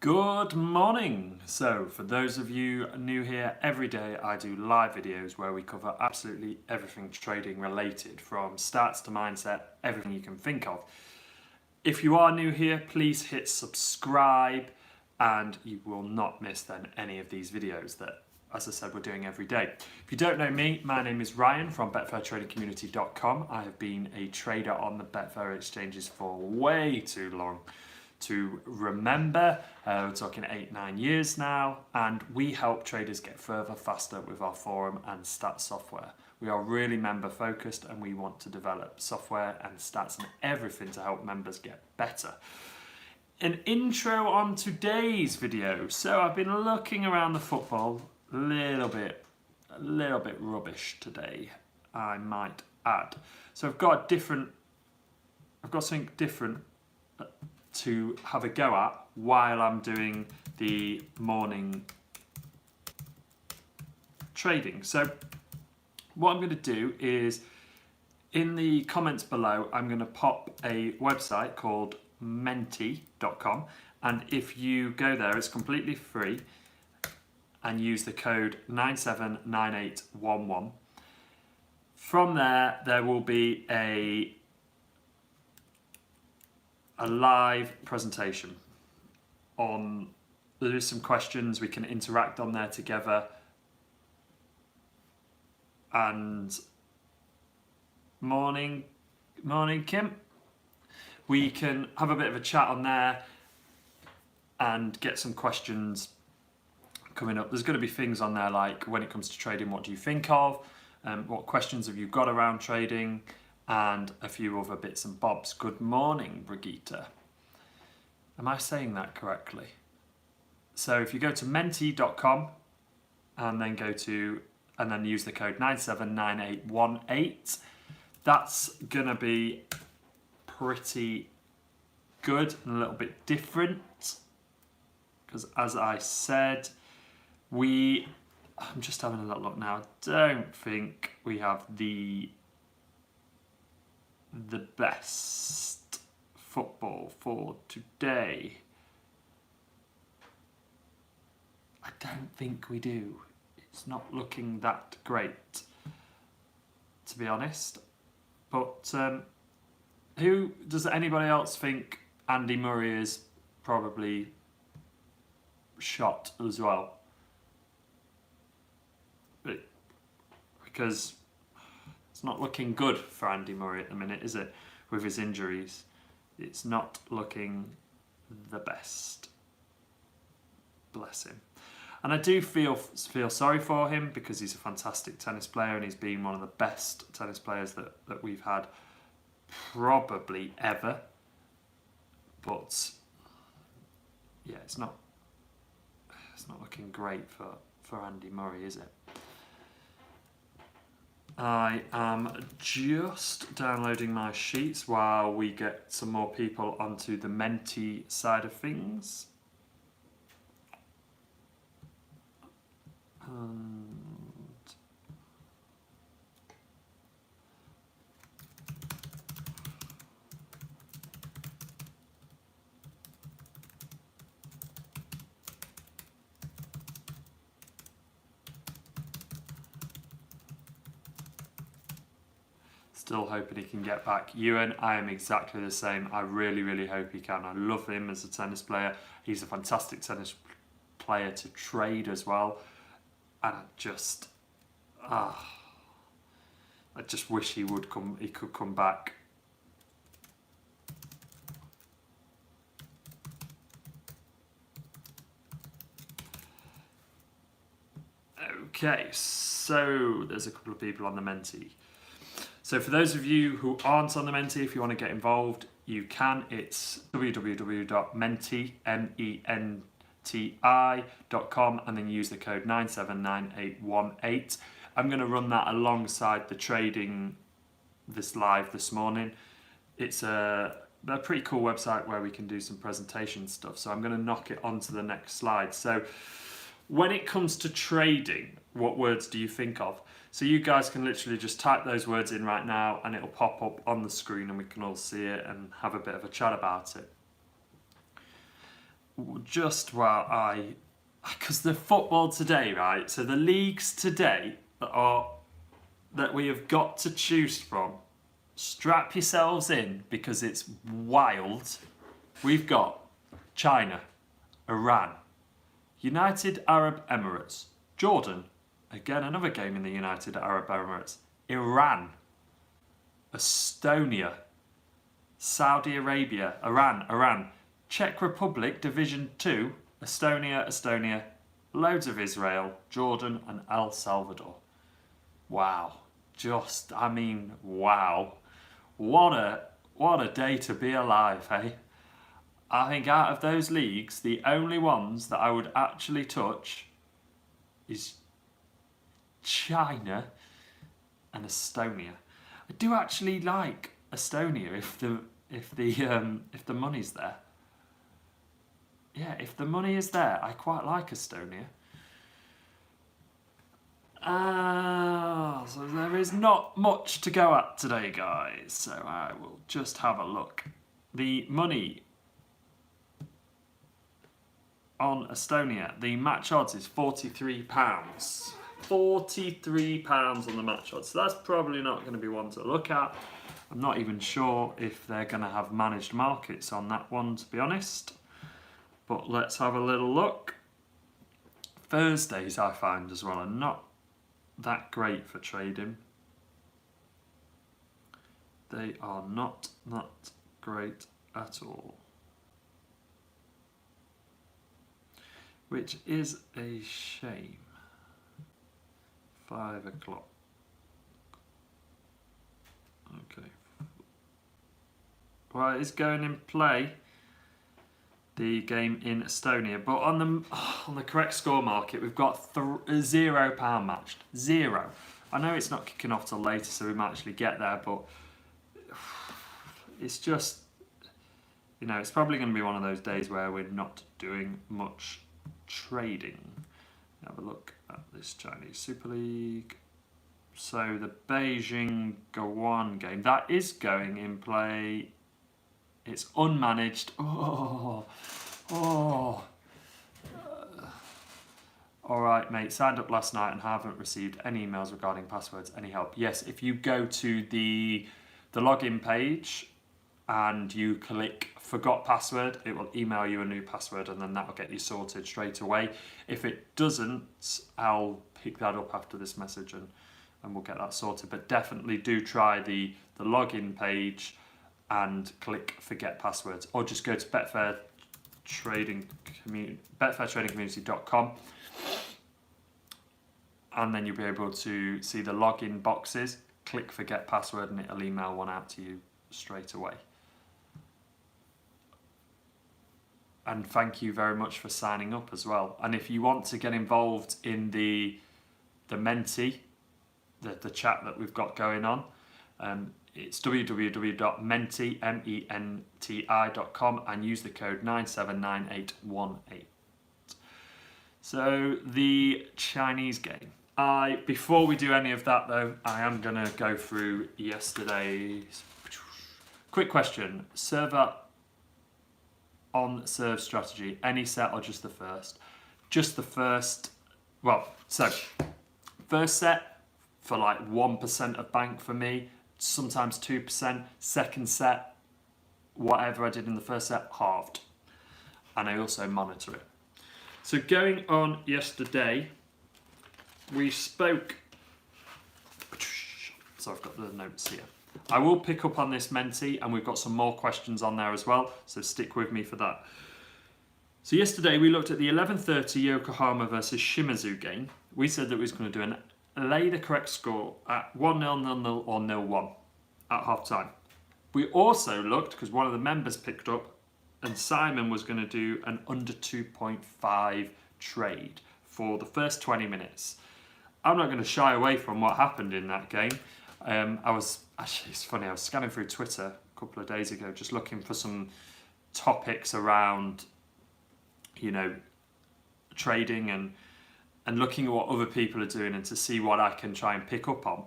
Good morning. So for those of you new here, every day I do live videos where we cover absolutely everything trading related, from stats to mindset, everything you can think of. If you are new here, please hit subscribe and you will not miss then any of these videos that, as I said, we're doing every day. If you don't know me, my name is Ryan from BetfairTradingCommunity.com. I have been a trader on the Betfair exchanges for way too long to remember. We're talking 8-9 years now, and we help traders get further faster with our forum and stats software. We are really member focused and we want to develop software and stats and everything to help members get better. An intro on today's video. So I've been looking around the football, a little bit rubbish today, I might add. So I've got something different to have a go at while I'm doing the morning trading. So what I'm going to do is, in the comments below, I'm going to pop a website called menti.com, and if you go there, it's completely free, and use the code 979811. From there will be a live presentation on, there is some questions we can interact on there together, and morning Kim, we can have a bit of a chat on there and get some questions coming up. There's going to be things on there like, when it comes to trading, what do you think of, what questions have you got around trading, and a few other bits and bobs. Good morning, Brigitte. Am I saying that correctly? So if you go to menti.com and then use the code 979818, that's gonna be pretty good and a little bit different, because as I said, I'm just having a little look now. I don't think we have the best football for today. I don't think we do. It's not looking that great, to be honest. But who does anybody else think Andy Murray is probably shot as well? Because it's not looking good for Andy Murray at the minute, is it? With his injuries, it's not looking the best. Bless him. And I do feel sorry for him, because he's a fantastic tennis player and he's been one of the best tennis players that we've had probably ever. But yeah, it's not looking great for Andy Murray, is it? I am just downloading my sheets while we get some more people onto the Menti side of things. Still hoping he can get back. Ewan, I am exactly the same. I really hope he can. I love him as a tennis player. He's a fantastic tennis player to trade as well. And I just wish he could come back. Okay, so there's a couple of people on the Menti. So for those of you who aren't on the Menti, if you want to get involved, you can. It's www.menti.com and then use the code 979818. I'm going to run that alongside the trading this morning. It's a pretty cool website where we can do some presentation stuff. So I'm going to knock it onto the next slide. So when it comes to trading, what words do you think of? So you guys can literally just type those words in right now and it'll pop up on the screen and we can all see it and have a bit of a chat about it. just while because the football today, right? So the leagues today that we have got to choose from. Strap yourselves in because it's wild. We've got China, Iran, United Arab Emirates, Jordan, again another game in the United Arab Emirates, Iran, Estonia, Saudi Arabia, Iran, Czech Republic, Division 2, Estonia, loads of Israel, Jordan and El Salvador. Wow. Wow. What a day to be alive, hey? I think out of those leagues, the only ones that I would actually touch is China and Estonia. I do actually like Estonia if the money's there. Yeah, if the money is there, I quite like Estonia. So there is not much to go at today, guys. So I will just have a look. The money on Estonia, the match odds is £43. £43 on the match odds. So that's probably not going to be one to look at. I'm not even sure if they're going to have managed markets on that one, to be honest. But let's have a little look. Thursdays, I find as well, are not that great for trading. They are not great at all. Which is a shame. 5 o'clock. Okay. Well, it's going in play. The game in Estonia, but on the correct score market, we've got £0 matched. Zero. I know it's not kicking off till later, so we might actually get there, but it's just, it's probably going to be one of those days where we're not doing much trading. Have a look at this Chinese Super League. So the Beijing Guoan game, that is going in play. It's unmanaged. All right, mate. Signed up last night and haven't received any emails regarding passwords. Any help? Yes, if you go to the login page and you click forgot password, it will email you a new password and then that'll get you sorted straight away. If it doesn't, I'll pick that up after this message and we'll get that sorted. But definitely do try the login page and click forget passwords, or just go to betfairtradingcommunity.com and then you'll be able to see the login boxes, click forget password and it'll email one out to you straight away. And thank you very much for signing up as well. And if you want to get involved in the Menti, the chat that we've got going on, it's www.menti.com and use the code 979818. So the Chinese game. Before we do any of that though, I am going to go through yesterday's quick question. Server on serve strategy, any set or just the first? Just the first. Well, so first set for like 1% of bank for me. Sometimes 2%, second set, whatever I did in the first set, halved. And I also monitor it. So going on yesterday, we spoke, so I've got the notes here. I will pick up on this Menti and we've got some more questions on there as well, so stick with me for that. So yesterday we looked at the 11:30 Yokohama versus Shimazu game. We said that we was going to do lay the correct score at 1-0, 0-0 or 0-1 at half time. We also looked, because one of the members picked up, and Simon was going to do an under 2.5 trade for the first 20 minutes. I'm not going to shy away from what happened in that game. It's funny, I was scanning through Twitter a couple of days ago, just looking for some topics around, trading and looking at what other people are doing and to see what I can try and pick up on.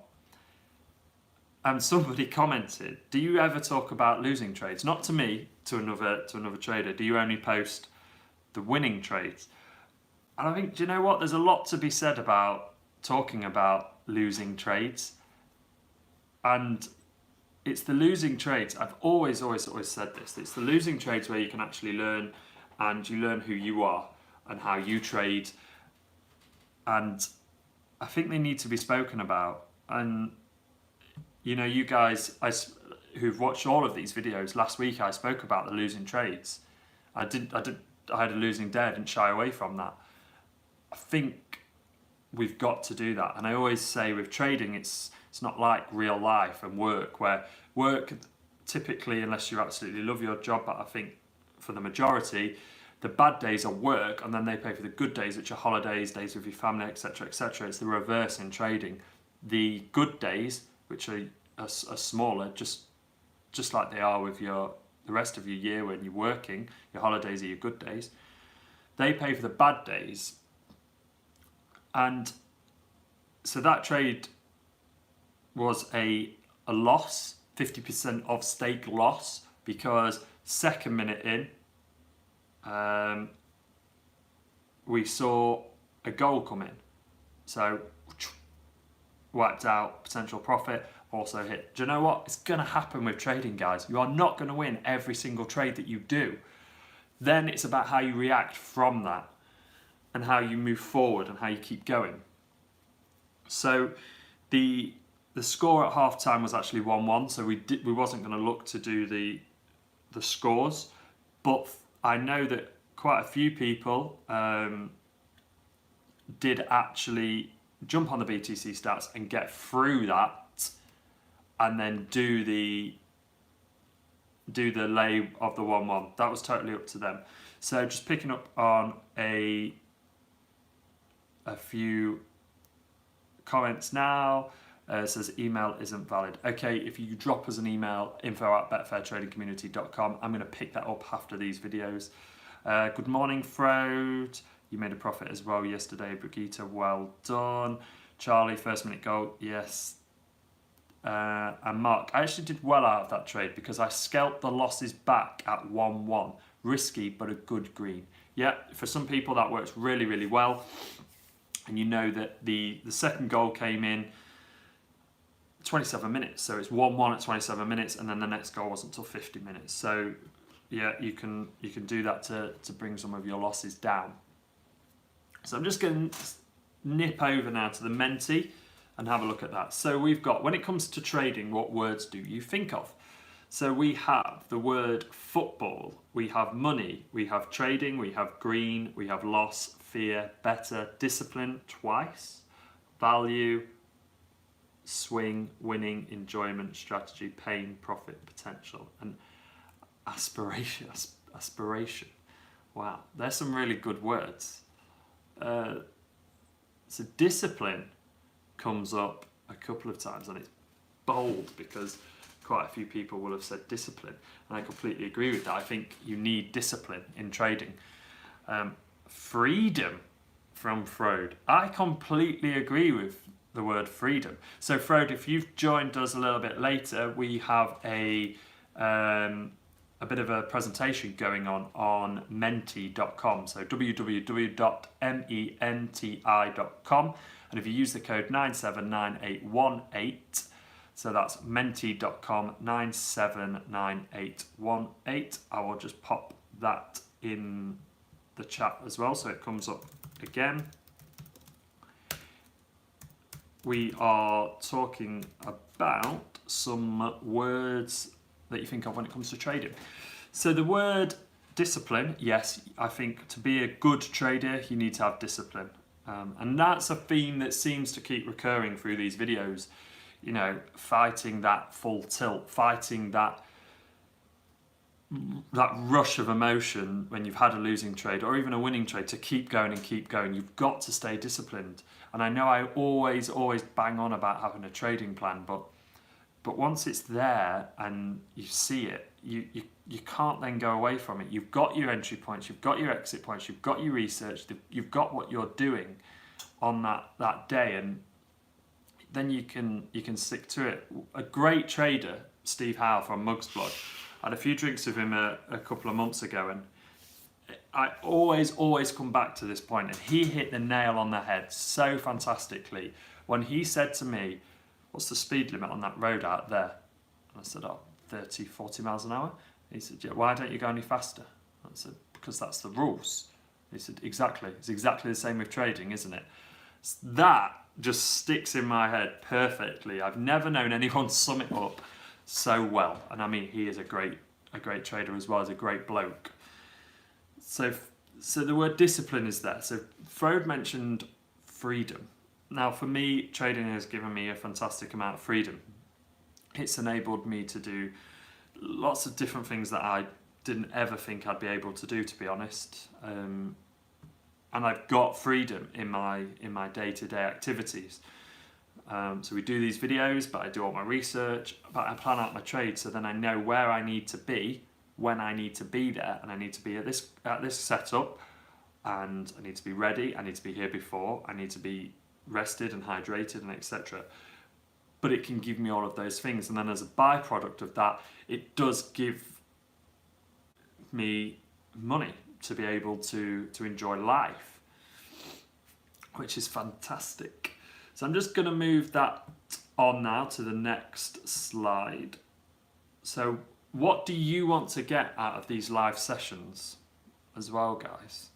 And somebody commented, do you ever talk about losing trades? Not to me, to another trader. Do you only post the winning trades. And I think, do you know what? There's a lot to be said about talking about losing trades. And it's the losing trades. I've always said this. It's the losing trades where you can actually learn, and you learn who you are and how you trade. And I think they need to be spoken about. And, you know, you guys who've watched all of these videos, last week I spoke about the losing trades. I had a losing day. I didn't shy away from that. I think we've got to do that. And I always say with trading, it's not like real life and work, where work typically, unless you absolutely love your job, but I think for the majority, the bad days are work, and then they pay for the good days, which are holidays, days with your family, etc., etc. It's the reverse in trading. The good days, which are smaller, just like they are with the rest of your year when you're working, your holidays are your good days, they pay for the bad days. And so that trade was a loss, 50% of stake loss, because second minute in, we saw a goal come in. So wiped out potential profit, also hit. Do you know what? It's going to happen with trading, guys. You are not going to win every single trade that you do. Then it's about how you react from that and how you move forward and how you keep going. So the score at half time was actually 1-1, so we wasn't going to look to do the scores, but I know that quite a few people did actually jump on the BTC stats and get through that, and then do the lay of the 1-1. That was totally up to them. So just picking up on a few comments now. Says email isn't valid. Okay, if you drop us an email, info@betfairtradingcommunity.com, I'm going to pick that up after these videos. Good morning, Frode. You made a profit as well yesterday, Brigitte. Well done. Charlie, first minute goal. Yes. And Mark, I actually did well out of that trade because I scalped the losses back at 1-1. Risky, but a good green. Yeah, for some people that works really, really well. And you know that the second goal came in 27 minutes, so it's 1-1 at 27 minutes, and then the next goal wasn't until 50 minutes. So yeah, you can do that to bring some of your losses down. So I'm just going to nip over now to the Menti and have a look at that. So we've got, when it comes to trading, what words do you think of? So we have the word football, we have money, we have trading, we have green, we have loss, fear, better, discipline, twice, value, swing, winning, enjoyment, strategy, pain, profit, potential, and aspiration. Aspiration. Wow, there's some really good words. So discipline comes up a couple of times, and it's bold because quite a few people will have said discipline, and I completely agree with that. I think you need discipline in trading. Freedom from Frode. I completely agree with the word freedom. So Frode, if you've joined us a little bit later, we have a bit of a presentation going on menti.com, so www.menti.com, and if you use the code 979818, so that's menti.com 979818, I will just pop that in the chat as well so it comes up again. We are talking about some words that you think of when it comes to trading. So the word discipline, yes, I think to be a good trader, you need to have discipline. And that's a theme that seems to keep recurring through these videos. You know, fighting that full tilt, fighting that rush of emotion when you've had a losing trade or even a winning trade, to keep going and keep going. You've got to stay disciplined. And I know I always bang on about having a trading plan, but once it's there and you see it, you can't then go away from it. You've got your entry points, you've got your exit points, you've got your research, you've got what you're doing on that day, and then you can stick to it. A great trader, Steve Howe from Mugs Blog, I had a few drinks with him a couple of months ago, and I always come back to this point, and he hit the nail on the head so fantastically when he said to me, what's the speed limit on that road out there? And I said, 30, 40 miles an hour. He said, yeah, why don't you go any faster? I said, because that's the rules. He said, exactly. It's exactly the same with trading, isn't it? That just sticks in my head perfectly. I've never known anyone sum it up so well. And I mean, he is a great trader as well as a great bloke. So the word discipline is there. So Frode mentioned freedom. Now for me, trading has given me a fantastic amount of freedom. It's enabled me to do lots of different things that I didn't ever think I'd be able to do, to be honest. And I've got freedom in my day-to-day activities. So we do these videos, but I do all my research, but I plan out my trade, so then I know where I need to be, when I need to be there, and I need to be at this setup, and I need to be ready, I need to be here before, I need to be rested and hydrated and etc. But it can give me all of those things, and then as a byproduct of that, it does give me money to be able to enjoy life, which is fantastic. So I'm just going to move that on now to the next slide. So what do you want to get out of these live sessions as well, guys?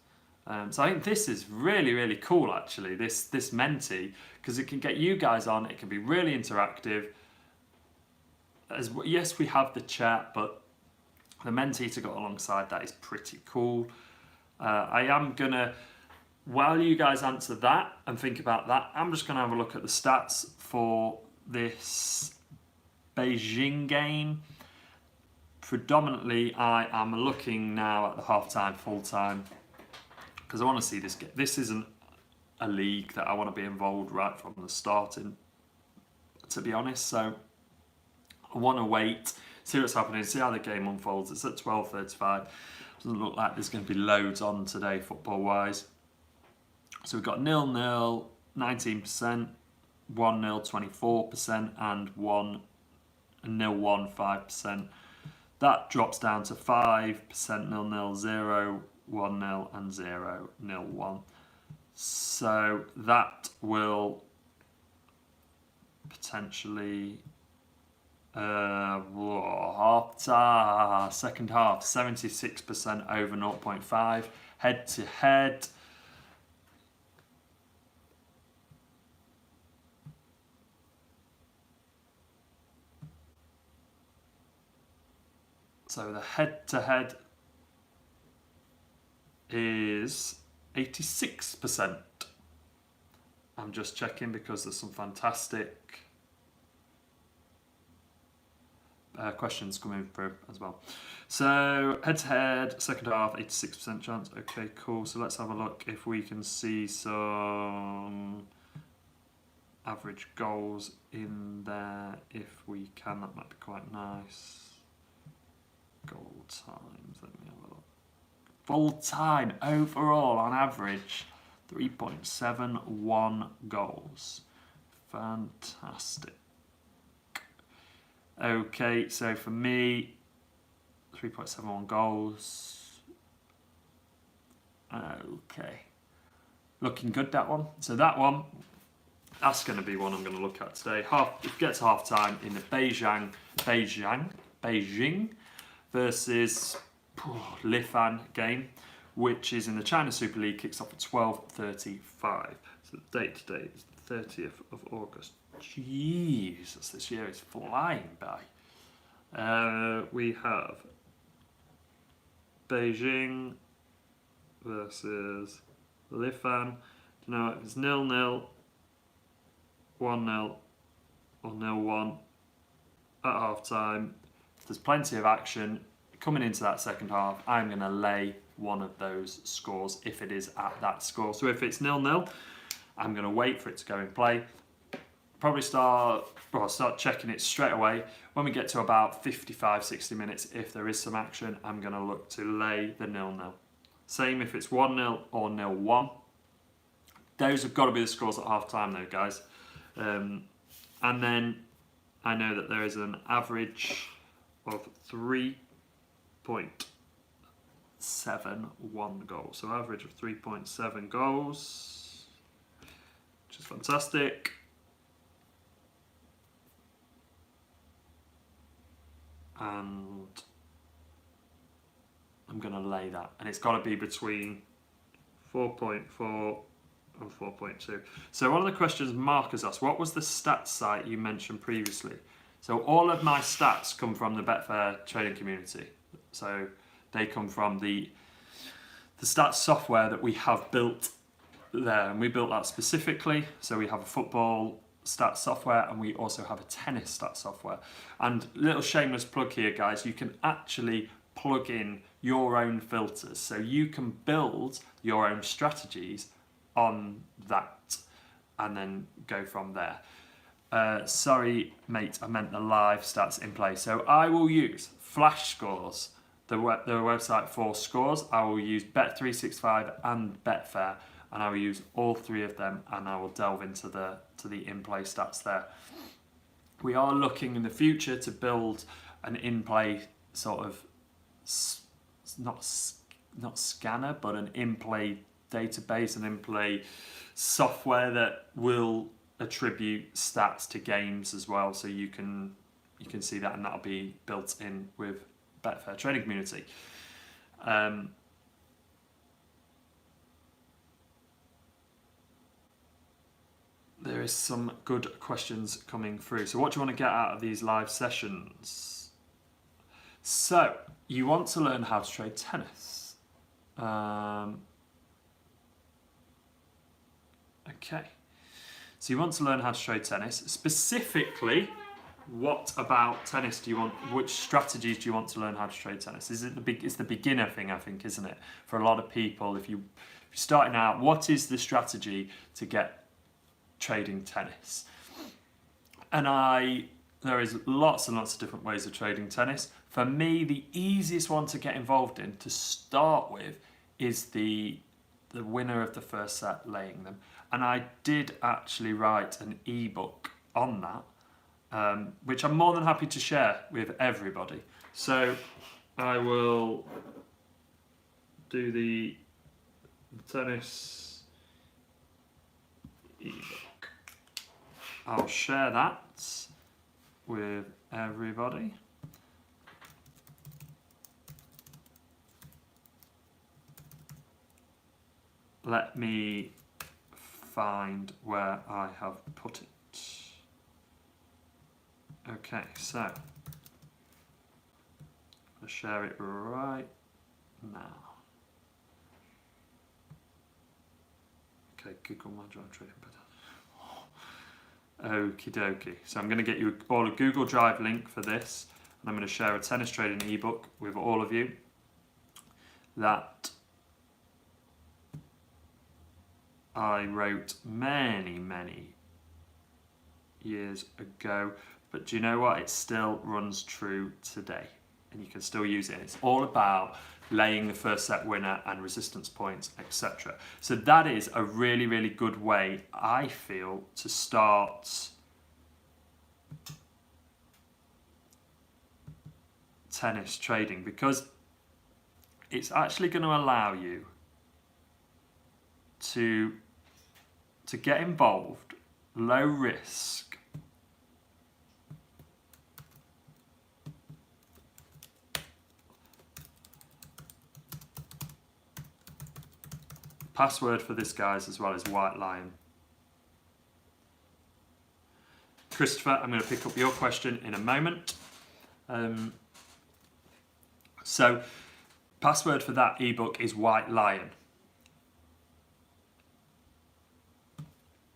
So I think this is really cool, actually, this Menti, because it can get you guys on, it can be really interactive. Yes, we have the chat, but the Menti to go alongside that is pretty cool. I am going to, while you guys answer that and think about that, I'm just going to have a look at the stats for this Beijing game. Predominantly, I am looking now at the half-time, full-time, because I want to see this game. This isn't a league that I want to be involved right from the start in, to be honest. So I want to wait, see what's happening, see how the game unfolds. It's at 12:35. Doesn't look like there's going to be loads on today, football-wise. So we've got 0-0, 19%, 1-0, 24%, and 1-0, 5%. That drops down to 5%, 0-0, 0, 1-0, and 0, 0-1. So that will potentially second half 76% over 0.5 head to head. So the head to head is 86%. I'm just checking because there's some fantastic questions coming through as well. So head to head, second half, 86% chance. Okay, cool. So let's have a look if we can see some average goals in there. If we can, that might be quite nice. Goal times, let me have a look. Full time overall on average 3.71 goals. Fantastic. Okay, so for me, 3.71 goals. Okay. Looking good, that one. So that one, that's going to be one I'm going to look at today. If it gets half time in the Beijing versus Lifan game, which is in the China Super League, kicks off at 12:35. So the date today is the 30th of August. Jesus, this year is flying by. We have Beijing versus Lifan. You know, it's 0-0, 1-0, or 0-1 at half time. There's plenty of action coming into that second half. I'm going to lay one of those scores if it is at that score. So if it's 0-0, I'm going to wait for it to go in play. Probably start checking it straight away. When we get to about 55-60 minutes, if there is some action, I'm going to look to lay the 0-0. Same if it's 1-0 or 0-1. Those have got to be the scores at half time though, guys. And then I know that there is an average of 3.5 3.71 goals. So average of 3.7 goals, which is fantastic. And I'm going to lay that. And it's got to be between 4.4 and 4.2. So one of the questions Mark has asked, what was the stats site you mentioned previously? So all of my stats come from the Betfair trading community. So they come from the stats software that we have built there. And we built that specifically. So we have a football stats software and we also have a tennis stats software. And little shameless plug here, guys, you can actually plug in your own filters. So you can build your own strategies on that and then go from there. Sorry, mate, I meant the live stats in play. So I will use Flash Scores, the website for scores. I will use Bet365 and Betfair, and I will use all three of them, and I will delve into the in-play stats there. We are looking in the future to build an in-play sort of not scanner, but an in-play database, an in-play software that will attribute stats to games as well, so you can see that, and that'll be built in with Betfair Trading Community. There is some good questions coming through. So what do you want to get out of these live sessions? So you want to learn how to trade tennis. Okay. So you want to learn how to trade tennis. Specifically, what about tennis do you want? Which strategies do you want to learn how to trade tennis? It's the beginner thing, I think, isn't it? For a lot of people, if you're starting out, what is the strategy to get trading tennis? And there is lots and lots of different ways of trading tennis. For me, the easiest one to get involved in to start with is the winner of the first set laying them. And I did actually write an ebook on that, which I'm more than happy to share with everybody. So I will do the tennis ebook. I'll share that with everybody. Let me find where I have put it. Okay, so I'll share it right now. Okay, Google My Drive Trading. Okie dokie. So I'm going to get you all a Google Drive link for this, and I'm going to share a tennis trading ebook with all of you that I wrote many years ago, but do you know what? It still runs true today, and you can still use it. It's all about laying the first set winner and resistance points, etc. So that is a really good way, I feel, to start tennis trading, because it's actually going to allow you to get involved, low risk, password for this, guys, as well as White Lion. Christopher, I'm going to pick up your question in a moment. So password for that ebook is White Lion.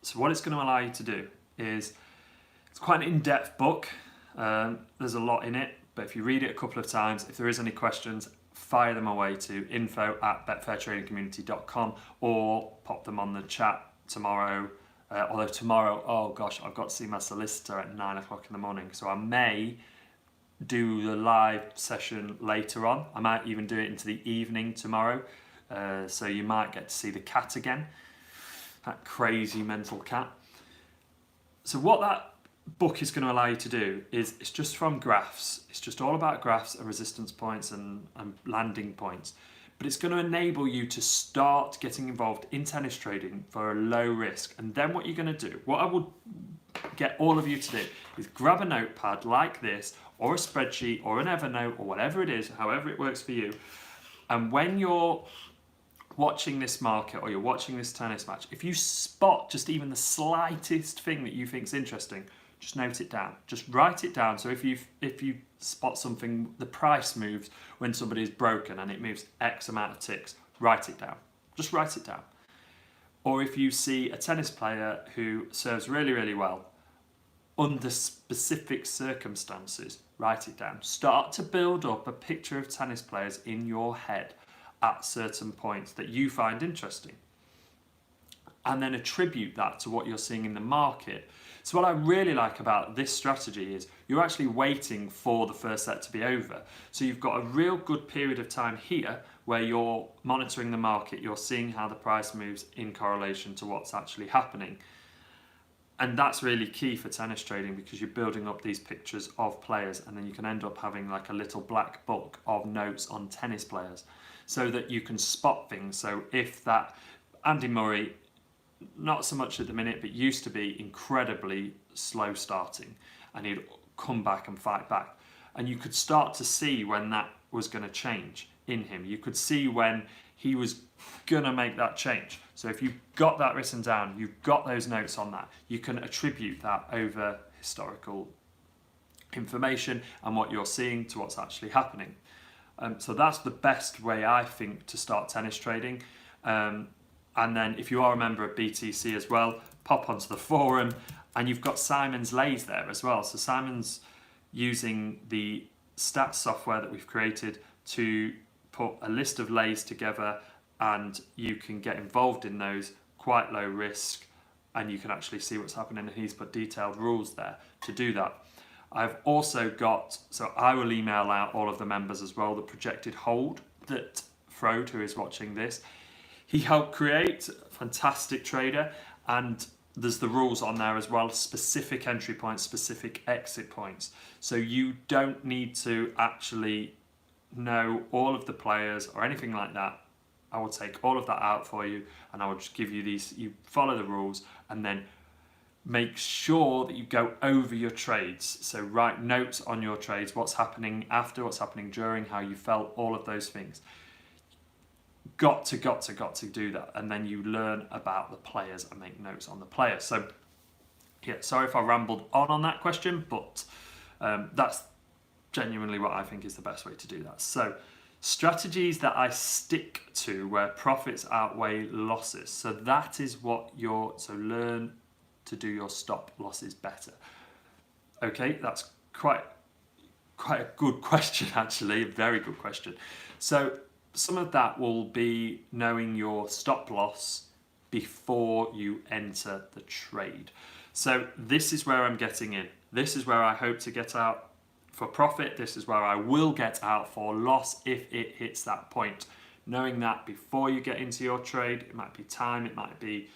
So what it's going to allow you to do is, it's quite an in-depth book. There's a lot in it, but if you read it a couple of times, if there is any questions, fire them away to info@betfairtradingcommunity.com or pop them on the chat tomorrow. Although tomorrow, oh gosh, I've got to see my solicitor at 9 o'clock in the morning, so I may do the live session later on. I might even do it into the evening tomorrow, so you might get to see the cat again, that crazy mental cat. So what that book is going to allow you to do is, it's just from graphs. It's just all about graphs and resistance points and landing points. But but it's going to enable you to start getting involved in tennis trading for a low risk. And then what you're going to do, what I would get all of you to do, is grab a notepad like this, or a spreadsheet, or an Evernote, or whatever it is, however it works for you. And when you're watching this market or you're watching this tennis match, if you spot just even the slightest thing that you think is interesting, just note it down. Just write it down. So if you spot something, the price moves when somebody is broken and it moves X amount of ticks, write it down. Just write it down. Or if you see a tennis player who serves really, really well, under specific circumstances, write it down. Start to build up a picture of tennis players in your head at certain points that you find interesting. And then attribute that to what you're seeing in the market. So what I really like about this strategy is you're actually waiting for the first set to be over. So you've got a real good period of time here where you're monitoring the market, you're seeing how the price moves in correlation to what's actually happening. And that's really key for tennis trading, because you're building up these pictures of players, and then you can end up having like a little black book of notes on tennis players so that you can spot things. So if that Andy Murray, not so much at the minute, but used to be incredibly slow starting, and he'd come back and fight back. And you could start to see when that was going to change in him. You could see when he was going to make that change. So if you've got that written down, you've got those notes on that, you can attribute that over historical information and what you're seeing to what's actually happening. So that's the best way, I think, to start tennis trading. And then if you are a member of BTC as well, pop onto the forum, and you've got Simon's lays there as well. So Simon's using the stats software that we've created to put a list of lays together, and you can get involved in those, quite low risk, and you can actually see what's happening, and he's put detailed rules there to do that. I've also got, so I will email out all of the members as well, the projected hold that Frode, who is watching this, he helped create, fantastic trader, and there's the rules on there as well, specific entry points, specific exit points. So you don't need to actually know all of the players or anything like that. I will take all of that out for you, and I will just give you these, you follow the rules, and then make sure that you go over your trades. So write notes on your trades, what's happening after, what's happening during, how you felt, all of those things. Got to do that, and then you learn about the players and make notes on the players. So yeah, sorry if I rambled on that question, but that's genuinely what I think is the best way to do that. So strategies that I stick to where profits outweigh losses. So that is what so learn to do your stop losses better. Okay, that's quite a good question, actually, a very good question. So some of that will be knowing your stop loss before you enter the trade. So this is where I'm getting in. This is where I hope to get out for profit. This is where I will get out for loss if it hits that point. Knowing that before you get into your trade, it might be time, it might be,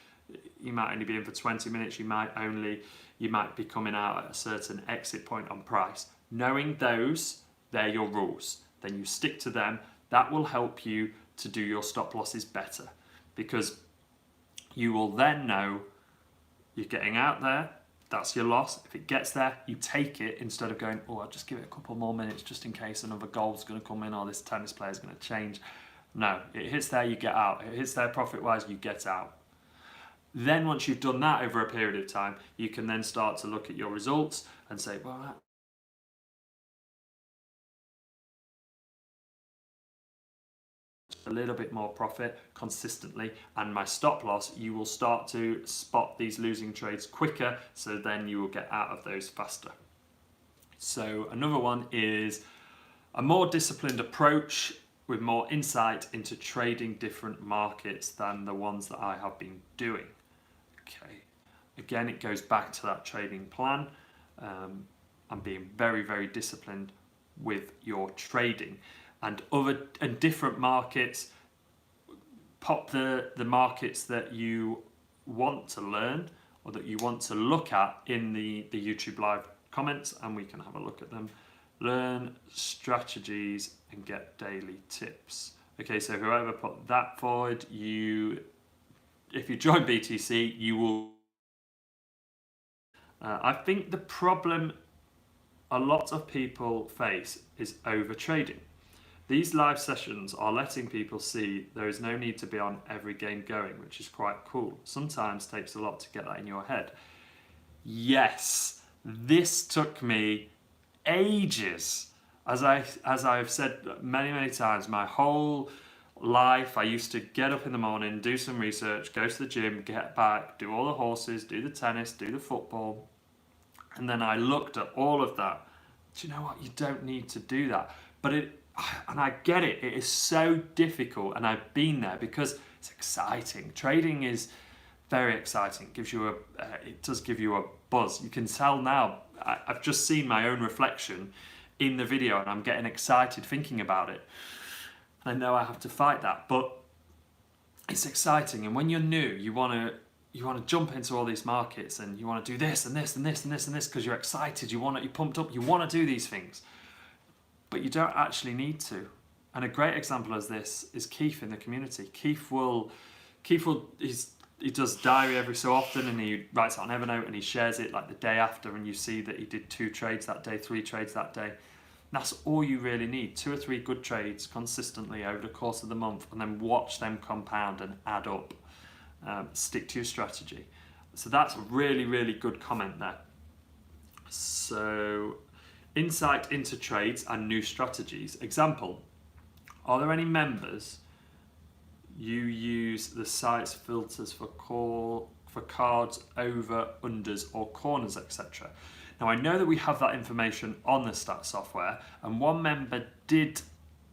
you might only be in for 20 minutes, you might be coming out at a certain exit point on price. Knowing those, they're your rules. Then you stick to them. That will help you to do your stop losses better, because you will then know you're getting out there, that's your loss. If it gets there, you take it instead of going, oh, I'll just give it a couple more minutes just in case another goal's going to come in or this tennis player is going to change. No, it hits there, you get out. It hits there profit-wise, you get out. Then once you've done that over a period of time, you can then start to look at your results and say, well, a little bit more profit consistently, and my stop loss, you will start to spot these losing trades quicker, so then you will get out of those faster. So another one is a more disciplined approach with more insight into trading different markets than the ones that I have been doing. Okay, again, it goes back to that trading plan and being very, very disciplined with your trading. And different markets, pop the markets that you want to learn or that you want to look at in the YouTube live comments, and we can have a look at them. Learn strategies and get daily tips. Okay, so whoever put that forward, if you join BTC, you will. I think the problem a lot of people face is over trading. These live sessions are letting people see there is no need to be on every game going, which is quite cool. Sometimes it takes a lot to get that in your head. Yes, this took me ages. As I've said many times, my whole life I used to get up in the morning, do some research, go to the gym, get back, do all the horses, do the tennis, do the football, and then I looked at all of that. Do you know what? You don't need to do that. And I get it. It is so difficult, and I've been there because it's exciting. Trading is very exciting. It does give you a buzz. You can tell now. I've just seen my own reflection in the video, and I'm getting excited thinking about it. I know I have to fight that, but it's exciting. And when you're new, you want to jump into all these markets, and you want to do this and this and this and this and this because you're excited. You're pumped up. You want to do these things, but you don't actually need to. And a great example of this is Keith in the community. He does diary every so often, and he writes it on Evernote, and he shares it like the day after, and you see that he did 2 trades that day, 3 trades that day. That's all you really need, 2 or 3 good trades consistently over the course of the month, and then watch them compound and add up. Stick to your strategy. So that's a really good comment there. So, insight into trades and new strategies. Example, are there any members you use the site's filters for cards, over, unders or corners, etc.? Now I know that we have that information on the stat software, and one member did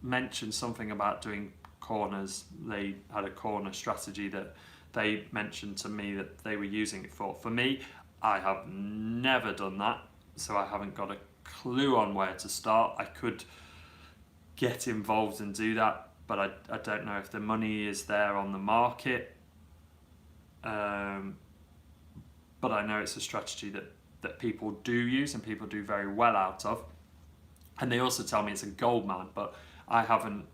mention something about doing corners. They had a corner strategy that they mentioned to me that they were using it for. For me, I have never done that, so I haven't got a clue on where to start. I could get involved and do that, but I don't know if the money is there on the market. But I know it's a strategy that people do use and people do very well out of. And they also tell me it's a gold mine, but I haven't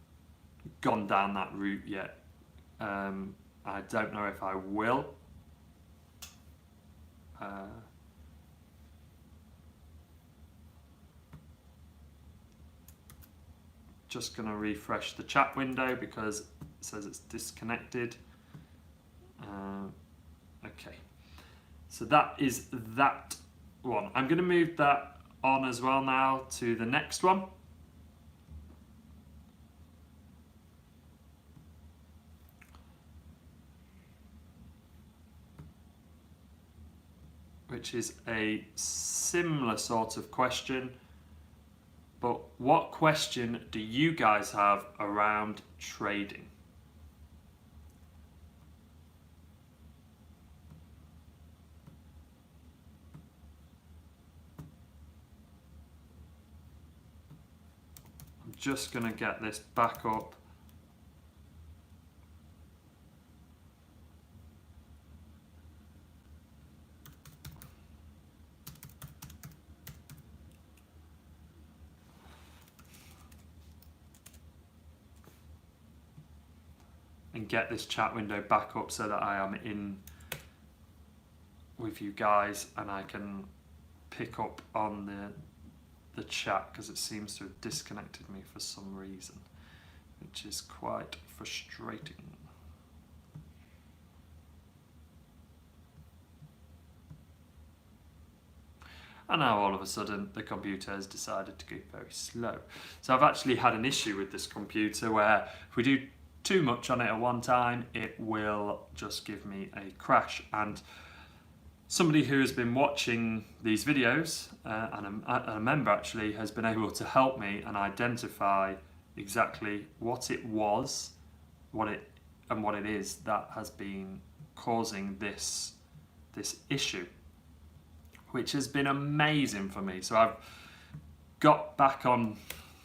gone down that route yet. I don't know if I will. Just going to refresh the chat window because it says it's disconnected. Okay, so that is that one. I'm going to move that on as well now to the next one. Which is a similar sort of question. But what question do you guys have around trading? I'm just going to get this back up. And get this chat window back up so that I am in with you guys and I can pick up on the chat, because it seems to have disconnected me for some reason, which is quite frustrating. And now all of a sudden the computer has decided to go very slow. So I've actually had an issue with this computer where if we do too much on it at one time, it will just give me a crash. And somebody who has been watching these videos, and a member actually, has been able to help me and identify exactly what it was, what it is that has been causing this issue, which has been amazing for me. So I've got back on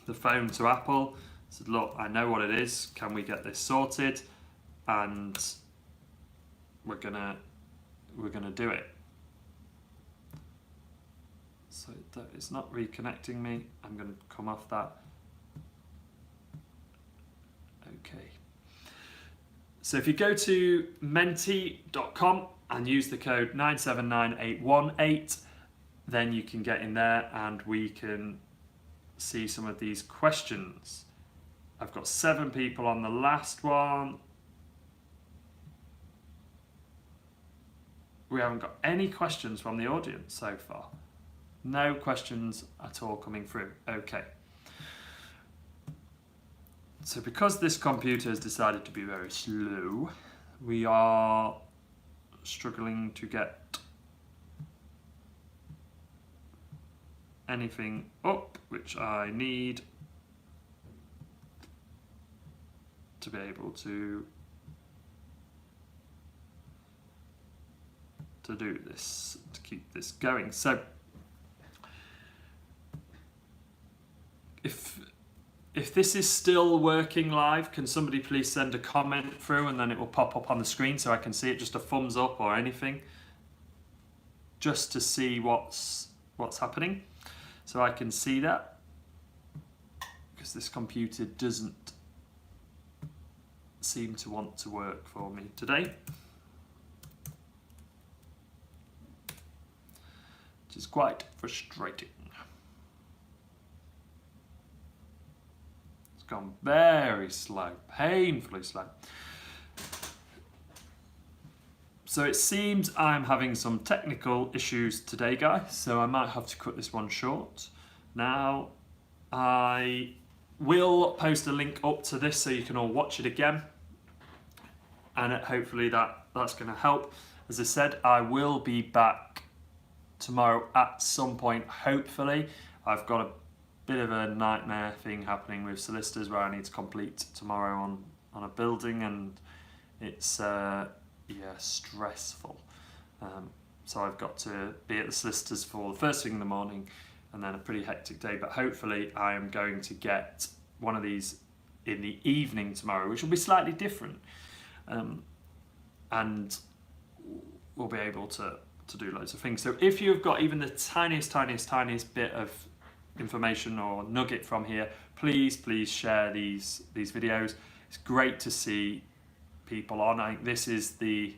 the phone to Apple, said, look, I know what it is, can we get this sorted? And we're gonna do it. So it's not reconnecting me. I'm gonna come off that. Okay. So if you go to menti.com and use the code 979818, then you can get in there and we can see some of these questions. I've got 7 people on the last one. We haven't got any questions from the audience so far. No questions at all coming through. Okay. So because this computer has decided to be very slow, we are struggling to get anything up, which I need to be able to do this, to keep this going. So if this is still working live, can somebody please send a comment through and then it will pop up on the screen so I can see it, just a thumbs up or anything, just to see what's happening, so I can see that, because this computer doesn't seem to want to work for me today, which is quite frustrating. It's gone very slow, painfully slow. So it seems I'm having some technical issues today, guys, so I might have to cut this one short. Now, I will post a link up to this so you can all watch it again, and hopefully that's going to help. As I said, I will be back tomorrow at some point, hopefully. I've got a bit of a nightmare thing happening with solicitors where I need to complete tomorrow on a building, and it's stressful. So I've got to be at the solicitors for the first thing in the morning, and then a pretty hectic day, but hopefully I am going to get one of these in the evening tomorrow, which will be slightly different, and we'll be able to do loads of things. So if you've got even the tiniest bit of information or nugget from here, please share these videos. It's great to see people on. I think this is the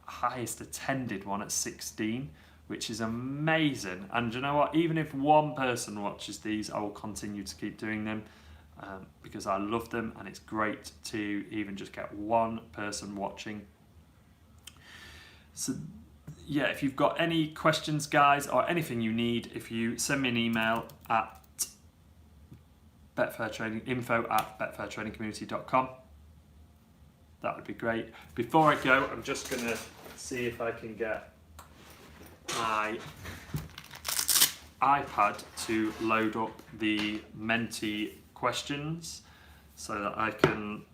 highest attended one at 16, which is amazing. And you know what, even if one person watches these, I will continue to keep doing them, because I love them, and it's great to even just get one person watching. So yeah, if you've got any questions, guys, or anything you need, if you send me an email at info@betfairtradingcommunity.com, that would be great. Before I go, I'm just going to see if I can get my iPad to load up the Menti questions so that I can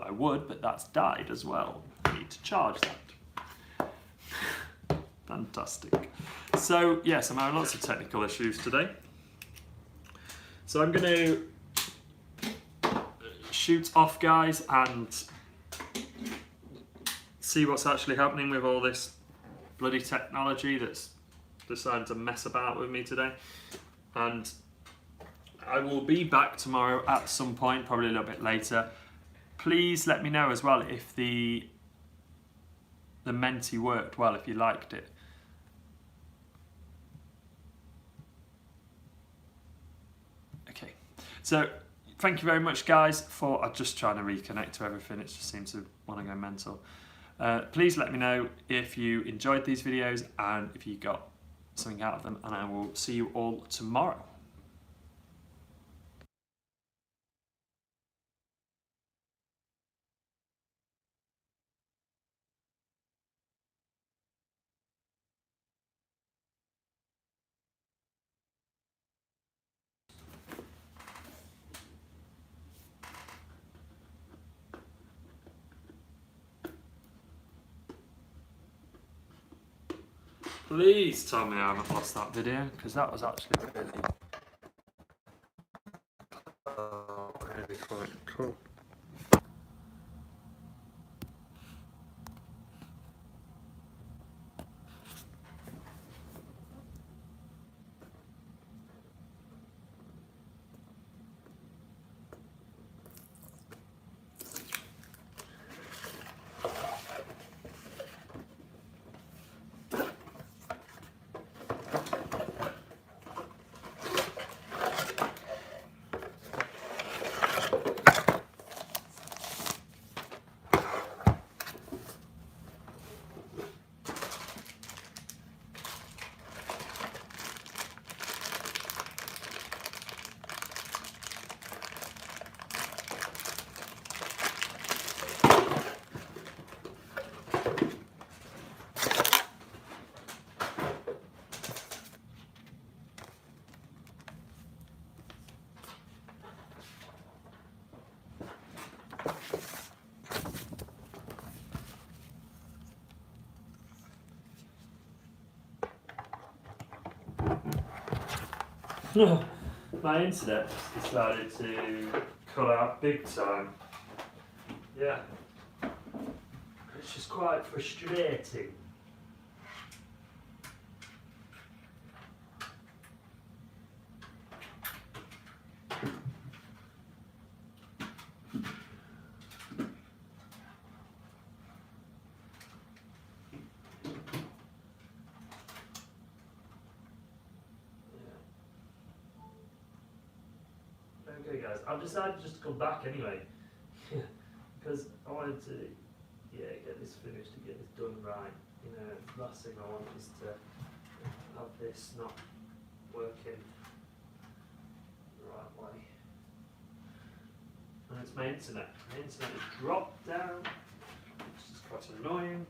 I would, but that's died as well. I need to charge that. Fantastic. So yes, I'm having lots of technical issues today. So I'm going to shoot off, guys, and see what's actually happening with all this bloody technology that's decided to mess about with me today. And I will be back tomorrow at some point, probably a little bit later. Please let me know as well if the Menti worked well, if you liked it. Okay, so thank you very much, guys, I'm just trying to reconnect to everything. It just seems to want to go mental. Please let me know if you enjoyed these videos and if you got something out of them, and I will see you all tomorrow. Please tell me I haven't lost that video, because that was actually really quite cool. My internet decided to cut out big time. Yeah. It's just quite frustrating. Okay guys, I've decided just to come back anyway, because I wanted to, get this finished, to get this done right. You know, the last thing I want is to have this not working the right way. And it's my internet. My internet has dropped down, which is quite annoying.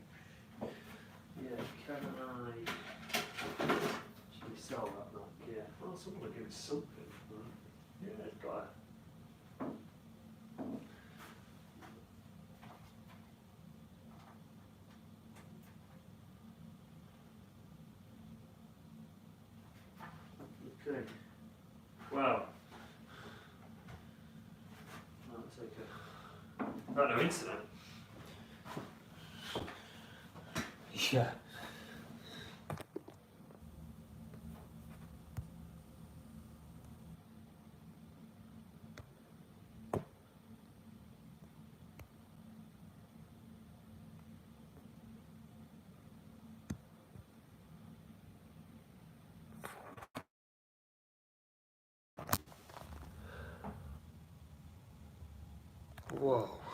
Yeah, can I actually sell that Mac? Yeah, well, someone will give me something. Yeah, it's got it. Okay. Wow. That's okay. Oh, no internet. Yeah. Whoa.